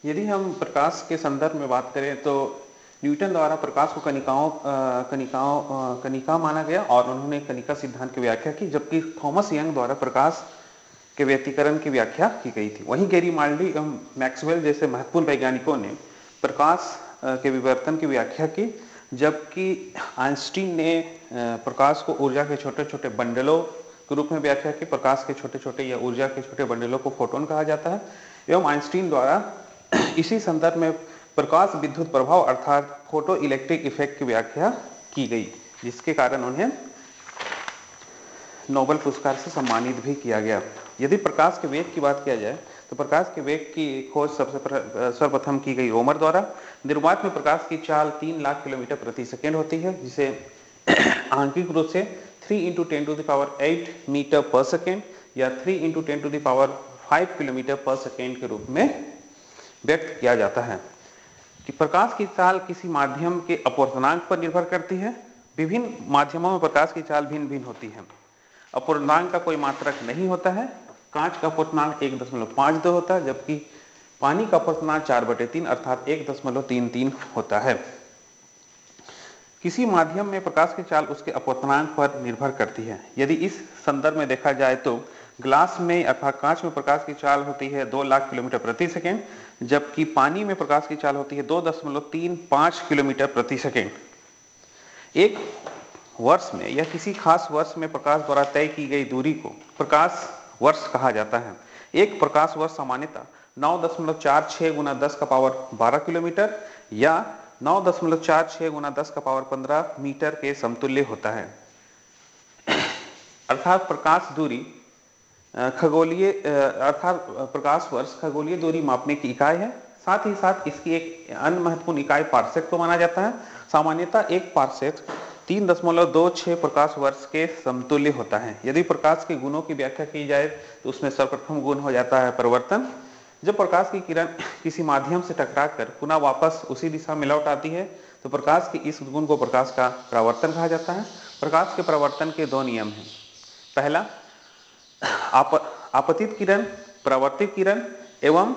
यदि हम प्रकाश के संदर्भ में बात करें तो न्यूटन द्वारा प्रकाश को कणिका माना गया और उन्होंने कणिका सिद्धांत की व्याख्या की, जबकि थॉमस यंग द्वारा प्रकाश के व्यतिकरण की व्याख्या की गई थी। वहीं गेरीमाल्डी एवं मैक्सवेल जैसे महत्वपूर्ण वैज्ञानिकों ने प्रकाश के विवर्तन की व्याख्या की, जबकि आइंस्टीन ने प्रकाश को ऊर्जा के छोटे छोटे बंडलों के रूप में व्याख्या की। प्रकाश के छोटे छोटे या ऊर्जा के छोटे बंडलों को फोटोन कहा जाता है एवं आइंस्टीन द्वारा इसी संदर्भ में प्रकाश विद्युत प्रभाव अर्थात फोटो इलेक्ट्रिक इफेक्ट की व्याख्या की गई, जिसके कारण उन्हें नोबेल पुरस्कार से सम्मानित भी किया गया। यदि प्रकाश के वेग की बात किया जाए तो प्रकाश के वेग की खोज सर्वप्रथम की गई रोमर द्वारा। निर्वात में प्रकाश की चाल 3 लाख किलोमीटर प्रति सेकेंड होती है, जिसे आंकिक रूप से 3 × 10⁸ मीटर पर सेकेंड या 3 × 10⁵ किलोमीटर पर सेकेंड के रूप में व्यक्त किया जाता है। कि प्रकाश की चाल किसी माध्यम के अपवर्तनांक पर निर्भर करती है। विभिन्न माध्यमों में प्रकाश की चाल भिन्न भिन्न होती है। अपवर्तनांक का कोई मात्रक नहीं होता है। कांच का अपवर्तनांक 1.52 होता है, जबकि पानी का अपवर्तनांक 4/3 अर्थात 1.33 होता है। किसी माध्यम में प्रकाश की चाल उसके अपवर्तनांक पर निर्भर करती है। यदि इस संदर्भ में देखा जाए तो ग्लास में अर्थात कांच में प्रकाश की चाल होती है 2 लाख किलोमीटर प्रति सेकेंड, जबकि पानी में प्रकाश की चाल होती है 2.35 किलोमीटर प्रति सेकेंड। एक वर्ष में या किसी खास वर्ष में प्रकाश द्वारा तय की गई दूरी को प्रकाश वर्ष कहा जाता है। एक प्रकाश वर्ष सामान्यतः 9.46 × 10⁻12 किलोमीटर या 9.46 × 10⁻15 मीटर के समतुल्य होता है। अर्थात प्रकाश दूरी खगोलीय अर्थात प्रकाश वर्ष खगोलीय दूरी मापने की इकाई है। साथ ही साथ इसकी एक अन्य महत्वपूर्ण इकाई पार्सेक को माना जाता है। सामान्यतः एक पार्सेक 3.26 प्रकाश वर्ष के समतुल्य होता है। यदि प्रकाश के गुणों की व्याख्या की जाए तो उसमें सर्वप्रथम गुण हो जाता है परिवर्तन। जब प्रकाश की किरण किसी माध्यम से टकराकर पुनः वापस उसी दिशा में लौट आती है तो प्रकाश के इस गुण को प्रकाश का परावर्तन कहा जाता है। प्रकाश के परावर्तन के 2 नियम हैं। पहला, आपतित किरण, परावर्तित किरण एवं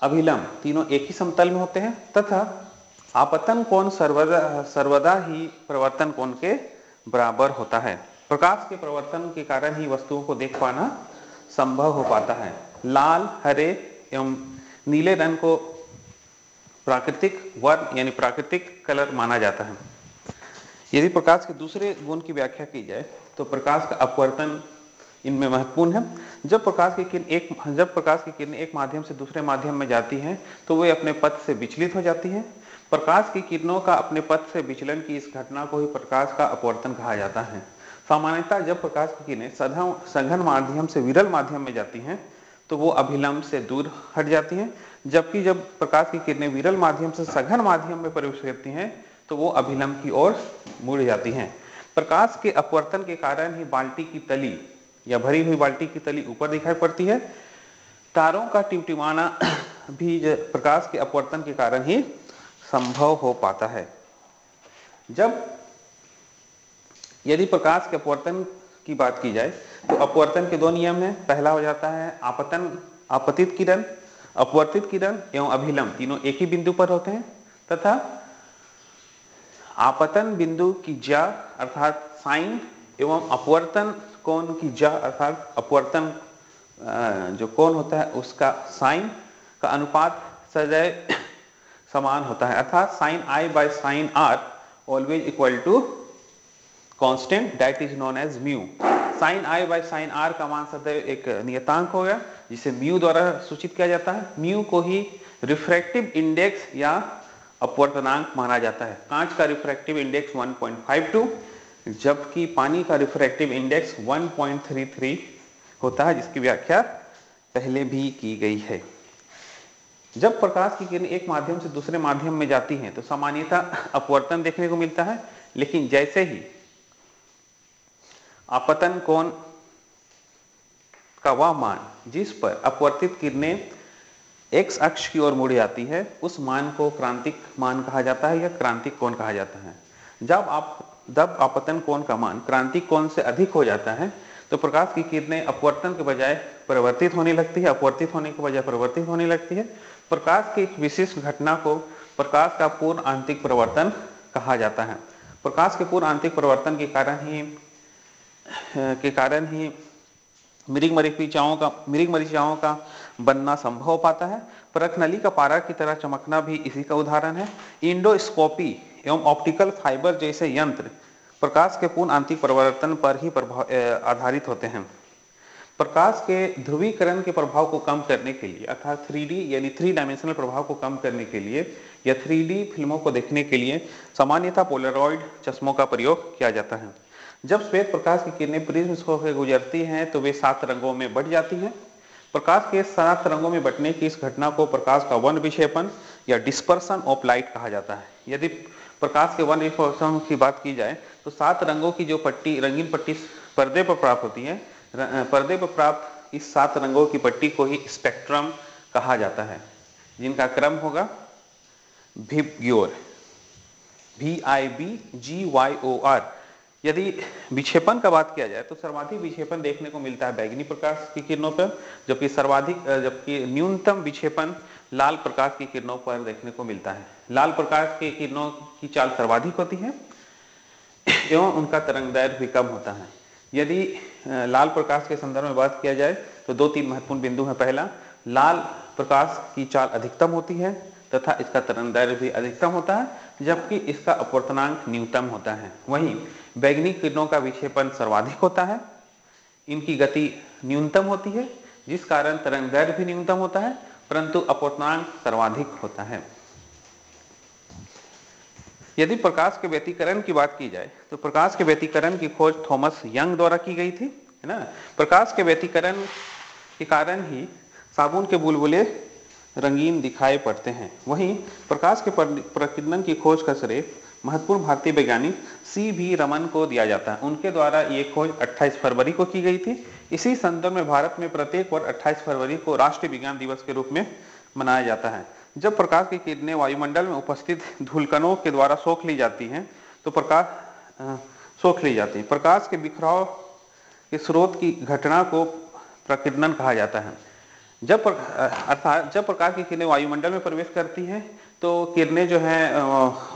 अभिलंब तीनों एक ही समतल में होते हैं तथा आपतन कोण सर्वदा ही प्रवर्तन कोण के बराबर होता है। प्रकाश के प्रवर्तन के कारण ही वस्तुओं को देख पाना संभव हो पाता है। लाल, हरे एवं नीले रंग को प्राकृतिक वर्ण यानी प्राकृतिक कलर माना जाता है। यदि प्रकाश के दूसरे गुण की व्याख्या की जाए तो प्रकाश का अपवर्तन इनमें महत्वपूर्ण है। जब प्रकाश की किरण एक माध्यम से दूसरे माध्यम में जाती हैं तो वे अपने पथ से विचलित हो जाती हैं। प्रकाश की किरणों का अपने पथ से विचलन की इस घटना को ही प्रकाश का अपवर्तन कहा जाता है। सामान्यतः जब प्रकाश की किरणें सघन माध्यम से विरल माध्यम में जाती हैं तो वो अभिलंब से दूर हट जाती हैं, जबकि जब प्रकाश की किरणें विरल माध्यम से सघन माध्यम में प्रवेश करती हैं तो वो अभिलंब की ओर मुड़ जाती हैं। प्रकाश के अपवर्तन के कारण ही बाल्टी की तली या भरी हुई बाल्टी की तली ऊपर दिखाई पड़ती है। तारों का टिमटिमाना भी प्रकाश के अपवर्तन के कारण ही संभव हो पाता है। यदि प्रकाश के अपवर्तन की बात की जाए तो अपवर्तन के 2 नियम हैं। पहला हो जाता है आपतित किरण, अपवर्तित किरण एवं अभिलंब तीनों एक ही बिंदु पर होते हैं तथा आपतन बिंदु की ज्या अर्थात साइन एवं अपवर्तन कोण की ज्या अर्थात अपवर्तन जो कोण होता है उसका साइन का अनुपात सदैव समान होता है। अर्थात sin I/sin R always equal to constant that is known as mu। sin I/sin R का मान सदैव एक नियतांक होगा जिसे म्यू द्वारा सूचित किया जाता है। म्यू को ही रिफ्रैक्टिव इंडेक्स या अपवर्तनांक माना जाता है। कांच का रिफ्रैक्टिव इंडेक्स 1.52 जबकि पानी का रिफ्रैक्टिव इंडेक्स 1.33 होता है, जिसकी व्याख्या पहले भी की गई है। जब प्रकाश की किरण एक माध्यम से दूसरे माध्यम में जाती हैं तो सामान्यतः अपवर्तन देखने को मिलता है, लेकिन जैसे ही आपतन कोण का वह मान जिस पर अपवर्तित किरणें एक्स अक्ष की ओर मुड़ जाती है उस मान को क्रांतिक मान कहा जाता है या क्रांतिक कोण कहा जाता है। जब आपतन कोण का मान क्रांतिक कोण से अधिक हो जाता है तो प्रकाश की किरणें अपवर्तन के बजाय परिवर्तित होने लगती है, अपवर्तित होने के बजाय परिवर्तित होने लगती है। प्रकाश की एक विशिष्ट घटना को प्रकाश का पूर्ण आंतरिक परिवर्तन कहा जाता है। प्रकाश के पूर्ण आंतरिक परिवर्तन के कारण ही मृग मरीचिकाओं का बनना संभव हो पाता है। परख नली का पारा की तरह चमकना भी इसी का उदाहरण है। इंडोस्कोपी एवं ऑप्टिकल फाइबर जैसे यंत्र प्रकाश के पूर्ण आंतरिक परिवर्तन पर ही आधारित होते हैं। प्रकाश के ध्रुवीकरण के प्रभाव को कम करने के लिए अर्थात 3D यानी 3 डायमेंशनल प्रभाव को कम करने के लिए या 3D फिल्मों को देखने के लिए सामान्यतः पोलरॉइड चश्मों का प्रयोग किया जाता है। जब श्वेत प्रकाश की किरणें प्रिज्म से गुजरती हैं तो वे 7 रंगों में बंट जाती हैं। प्रकाश के 7 रंगों में बंटने की इस घटना को प्रकाश का वन विक्षेपण या डिस्पर्सन ऑफ लाइट कहा जाता है। यदि प्रकाश के वन विक्षेपण की बात की जाए तो 7 रंगों की जो पट्टी, रंगीन पट्टी पर्दे पर प्राप्त होती है, पर्दे पर प्राप्त इस 7 रंगों की पट्टी को ही स्पेक्ट्रम कहा जाता है, जिनका क्रम होगा विबग्योर, VIBGYOR। यदि विक्षेपण का बात किया जाए तो सर्वाधिक विक्षेपण देखने को मिलता है बैंगनी प्रकाश की किरणों पर, जबकि न्यूनतम विक्षेपण लाल प्रकाश की किरणों पर देखने को मिलता है। लाल प्रकाश की किरणों की चाल सर्वाधिक होती है एवं उनका तरंगदैर्घ्य भी कम होता है। यदि लाल प्रकाश के संदर्भ में बात किया जाए तो 2-3 महत्वपूर्ण बिंदु हैं। पहला, लाल प्रकाश की चाल अधिकतम होती है तथा इसका तरंगदैर्घ्य भी अधिकतम होता है, जबकि इसका अपवर्तनांक न्यूनतम होता है। वहीं बैंगनी किरणों का विक्षेपण सर्वाधिक होता है, इनकी गति न्यूनतम होती है, जिस कारण तरंगदैर्घ्य भी न्यूनतम होता है, परंतु अपवर्तनांक सर्वाधिक होता है। यदि प्रकाश के व्यतिकरण की बात की जाए तो प्रकाश के व्यतिकरण की खोज थॉमस यंग द्वारा की गई थी, है ना। प्रकाश के व्यतिकरण के कारण ही साबुन के बुलबुले रंगीन दिखाई पड़ते हैं। वहीं प्रकाश के प्रकीर्णन की खोज का श्रेय महत्वपूर्ण भारतीय वैज्ञानिक CV रमन को दिया जाता है। उनके द्वारा ये खोज 28 फरवरी को की गई थी। इसी संदर्भ में भारत में प्रत्येक वर्ष 28 फरवरी को राष्ट्रीय विज्ञान दिवस के रूप में मनाया जाता है। जब प्रकाश की किरणें वायुमंडल में उपस्थित धूलकणों के द्वारा सोख ली जाती हैं तो प्रकाश के बिखराव के स्रोत की घटना को प्रकीर्णन कहा जाता है। जब प्रकाश की किरणें वायुमंडल में प्रवेश करती हैं तो किरणें जो हैं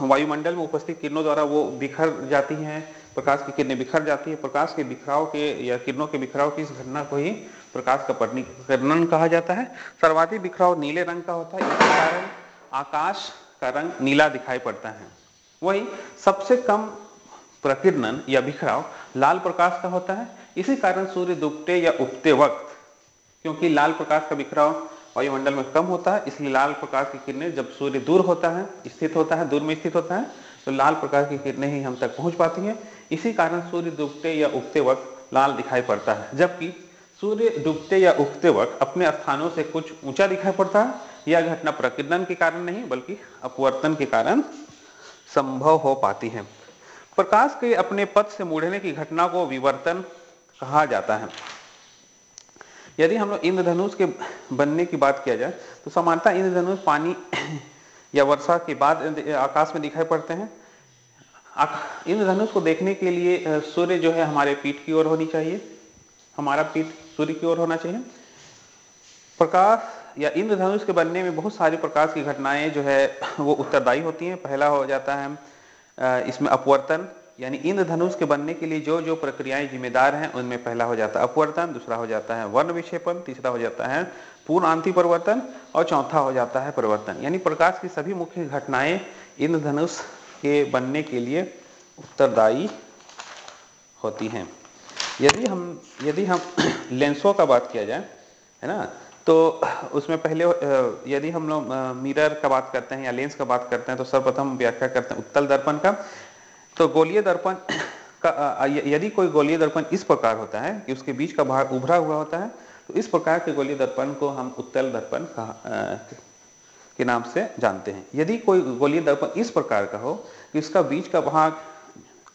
वायुमंडल में उपस्थित किरणों द्वारा वो बिखर जाती हैं, प्रकाश की किरणें बिखर जाती है। प्रकाश के बिखराव के या किरणों के बिखराव की इस घटना को ही प्रकाश का प्रकीर्णन कहा जाता है। सर्वाधिक बिखराव नीले रंग का होता है, इसके कारण आकाश का रंग नीला दिखाई पड़ता है। वहीं सबसे कम प्रकीर्णन या बिखराव लाल प्रकाश का होता है। इसी कारण सूर्य डूबते या उगते वक्त, क्योंकि लाल प्रकाश का बिखराव वायुमंडल में कम होता है, इसलिए लाल प्रकाश की किरणें जब सूर्य दूर में स्थित होता है तो लाल प्रकाश की किरणें ही हम तक पहुंच पाती हैं। इसी कारण सूर्य डूबते या उगते वक्त लाल दिखाई पड़ता है, जबकि सूर्य डूबते या उगते वक्त अपने स्थानों से कुछ ऊंचा दिखाई पड़ता है। यह घटना प्रकीर्णन के कारण नहीं बल्कि अपवर्तन के कारण संभव हो पाती है। प्रकाश के अपने पथ से मुड़ने की घटना को विवर्तन कहा जाता है। यदि हम लोग इंद्रधनुष के बनने की बात किया जाए तो सामान्यतः इंद्रधनुष पानी या वर्षा के बाद आकाश में दिखाई पड़ते हैं। इंद्रधनुष को देखने के लिए सूर्य जो है हमारे पीठ की ओर होनी चाहिए, हमारा पीठ सूर्य की ओर होना चाहिए। प्रकाश या इंद्रधनुष के बनने में बहुत सारी प्रकाश की घटनाएं जो है वो उत्तरदायी होती हैं। पहला हो जाता है इसमें अपवर्तन, यानी इंद्रधनुष के बनने के लिए जो जो प्रक्रियाएं जिम्मेदार हैं उनमें पहला हो जाता है अपवर्तन, दूसरा हो जाता है वर्ण विक्षेपण, तीसरा हो जाता है पूर्ण आंतरिक परिवर्तन और चौथा हो जाता है परिवर्तन। यानी प्रकाश की सभी मुख्य घटनाएं इंद्रधनुष के बनने के लिए उत्तरदायी होती हैं। यदि हम लेंसों का बात किया जाए, है ना, तो उसमें पहले यदि हम लोग मिरर का बात करते हैं या लेंस का बात करते हैं तो सर्वप्रथम व्याख्या करते हैं उत्तल दर्पण का। तो गोलीय दर्पण का यदि कोई गोलीय दर्पण इस प्रकार होता है कि उसके बीच का भाग उभरा हुआ होता है तो इस प्रकार के गोलीय दर्पण को हम उत्तल दर्पण के नाम से जानते हैं। यदि कोई गोलीय दर्पण इस प्रकार का हो कि उसका बीच का भाग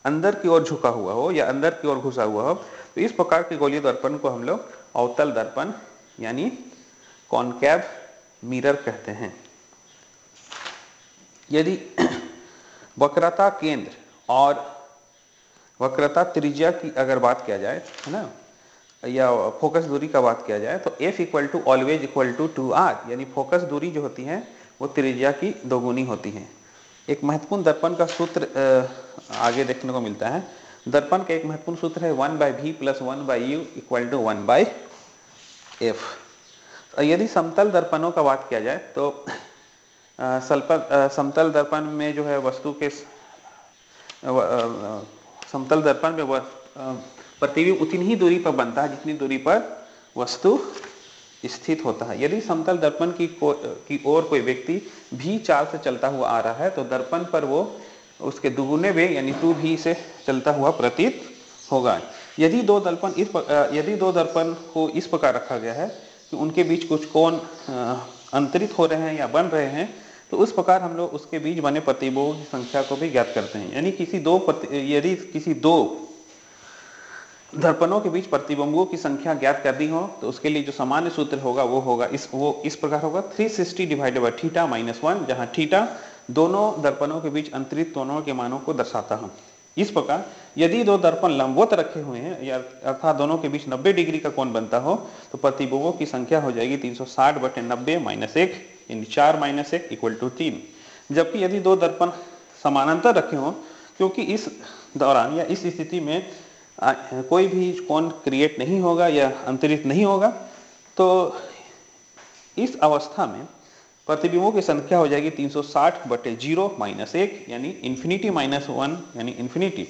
अंदर की ओर झुका हुआ हो या अंदर की ओर घुसा हुआ हो तो इस प्रकार के गोलीय दर्पण को हम लोग अवतल दर्पण यानी कॉनकेव मिरर कहते हैं। यदि वक्रता केंद्र और वक्रता त्रिज्या की अगर बात किया जाए, है ना, या फोकस दूरी का बात किया जाए तो f equal to always equal to 2r, यानी फोकस दूरी जो होती है वो त्रिज्या की दोगुनी होती है। एक महत्वपूर्ण दर्पण का सूत्र आगे देखने को मिलता है। दर्पण का एक महत्वपूर्ण सूत्र है 1/v + 1/u equal to 1/f। यदि समतल दर्पणों का बात किया जाए तो समतल दर्पण में जो है वस्तु के समतल दर्पण में प्रतिबिंब उतनी ही दूरी पर बनता है जितनी दूरी पर वस्तु स्थित होता है। यदि समतल दर्पण की ओर कोई व्यक्ति भी चाल से चलता हुआ आ रहा है तो दर्पण पर वो उसके दुगुने वेग यानी 2v से चलता हुआ प्रतीत होगा। यदि दो दर्पण को इस प्रकार रखा गया है कि उनके बीच कुछ कोण अंतरित हो रहे हैं या बन रहे हैं तो उस प्रकार हम लोग उसके बीच बने प्रतिबिंबों की संख्या को भी ज्ञात करते हैं। यानी यदि किसी दो दर्पणों के बीच प्रतिबिंबों की संख्या ज्ञात करनी हो तो उसके लिए जो सामान्य सूत्र होगा वो इस प्रकार होगा 360 डिवाइडेड बाय थीटा माइनस 1, जहां थीटा दोनों दर्पणों के बीच अंतरित कोणों के मानों को दर्शाता है। इस प्रकार यदि दो दर्पण लंबवत रखे हुए हैं या अर्थात दोनों के बीच 90 डिग्री का कोण बनता हो तो प्रतिबिंबों की संख्या हो जाएगी 360/90 - 1 यानी 4 - 1 = 3। जबकि यदि दो दर्पण समानांतर रखे हों, क्योंकि इस दौरान या इस स्थिति में कोई भी कोण क्रिएट नहीं होगा या अंतरित नहीं होगा, तो इस अवस्था में प्रतिबिंबों की संख्या हो जाएगी 360/0 - 1 यानी इंफिनिटी माइनस 1 यानी इंफिनिटी।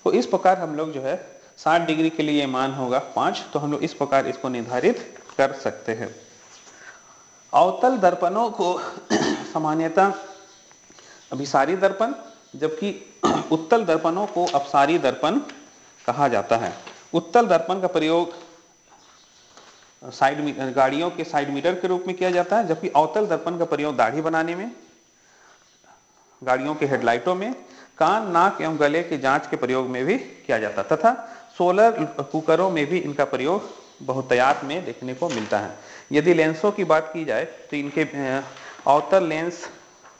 तो इस प्रकार हम लोग जो है 60 डिग्री के लिए मान होगा 5, तो हम लोग इस प्रकार इसको निर्धारित कर सकते हैं। अवतल दर्पणों को सामान्यतः अभिसारी दर्पण जबकि उत्तल दर्पणों को अपसारी दर्पण कहा जाता है। उत्तल दर्पण का प्रयोग गाड़ियों के साइड मिरर के रूप में किया जाता है, जबकि अवतल दर्पण का प्रयोग दाढ़ी बनाने में, गाड़ियों के हेडलाइटों में, कान, नाक एवं गले के जांच के प्रयोग में भी किया जाता है तथा सोलर कुकरों में भी इनका प्रयोग बहुतायत में देखने को मिलता है। यदि लेंसों की बात की जाए तो इनके अवतल लेंस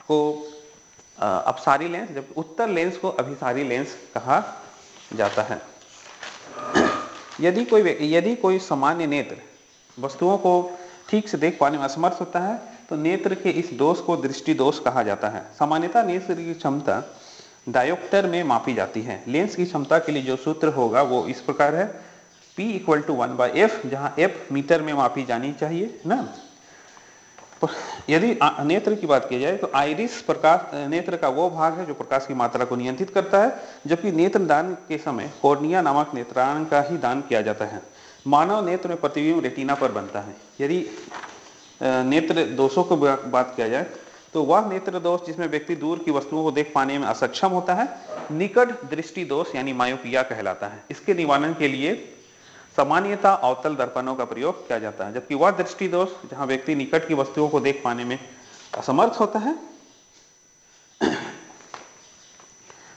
को अपसारी लेंस जबकि उत्तल लेंस को अभिसारी लेंस कहा जाता है। यदि कोई सामान्य नेत्र वस्तुओं को ठीक से देख पाने में असमर्थ होता है तो नेत्र के इस दोष को दृष्टि दोष कहा जाता है। सामान्यतः नेत्र की क्षमता डायोप्टर में मापी जाती है। लेंस की क्षमता के लिए जो सूत्र होगा वो इस प्रकार है, P = 1/f, जहां f मीटर में मापी जानी चाहिए ना। यदि नेत्र की बात की जाए तो आइरिस प्रकाश नेत्र का वो भाग है जो प्रकाश की मात्रा को नियंत्रित करता है, जबकि नेत्र दान के समय कॉर्निया नामक नेत्रांग का ही दान किया जाता है। मानव नेत्र में प्रतिबिंब रेटिना पर बनता है। यदि नेत्र दोषों को बात किया जाए तो वह नेत्र दोष जिसमें व्यक्ति दूर की वस्तुओं को देख पाने में असक्षम होता है निकट दृष्टि दोष यानी मायोपिया कहलाता है। इसके निवारण के लिए सामान्यतः अवतल दर्पणों का प्रयोग किया जाता है, जबकि वह दृष्टि दोष जहां व्यक्ति निकट की वस्तुओं को देख पाने में असमर्थ होता है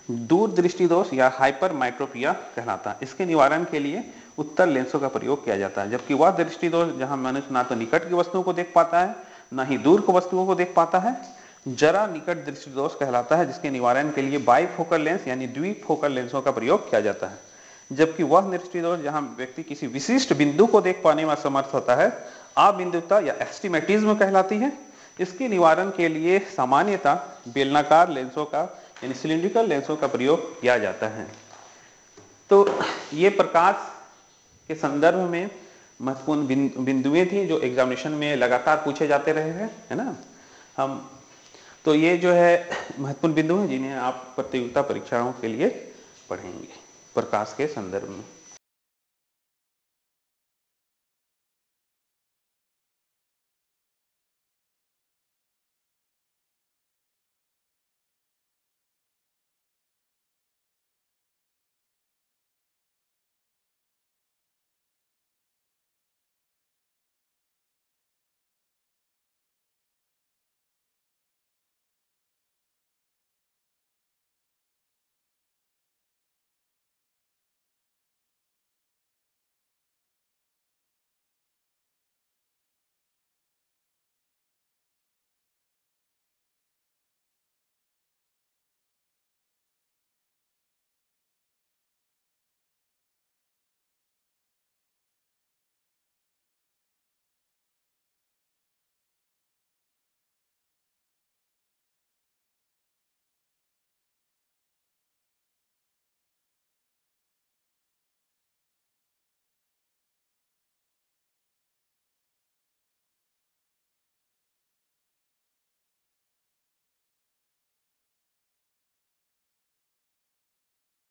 दूर दृष्टि दोष या हाइपरमेट्रोपिया कहलाता है। इसके निवारण के लिए उत्तल लेंसों का प्रयोग किया जाता है, जबकि वह दृष्टि दोष जहां मनुष्य ना तो निकट की वस्तुओं को देख पाता है न ही दूर की वस्तुओं को देख पाता है जरा निकट दृष्टि दोष कहलाता है, जिसके निवारण के लिए बाइफोकल लेंस यानी द्विफोकल लेंसों का प्रयोग किया जाता है। जबकि वह दृष्टि दोष जहां व्यक्ति किसी विशिष्ट बिंदु को देख पाने में असमर्थ होता है अबिंदुता या एस्टिमेटिज्म कहलाती है। इसके निवारण के लिए सामान्यतः बेलनाकार लेंसों का यानी सिलिंड्रिकल लेंसों का प्रयोग किया जाता है। तो ये प्रकाश के संदर्भ में महत्वपूर्ण बिंदुएं थी जो एग्जामिनेशन में लगातार पूछे जाते रहे हैं, है ना। तो ये जो है महत्वपूर्ण बिंदु हैं जिन्हें आप प्रतियोगिता परीक्षाओं के लिए पढ़ेंगे प्रकाश के संदर्भ में।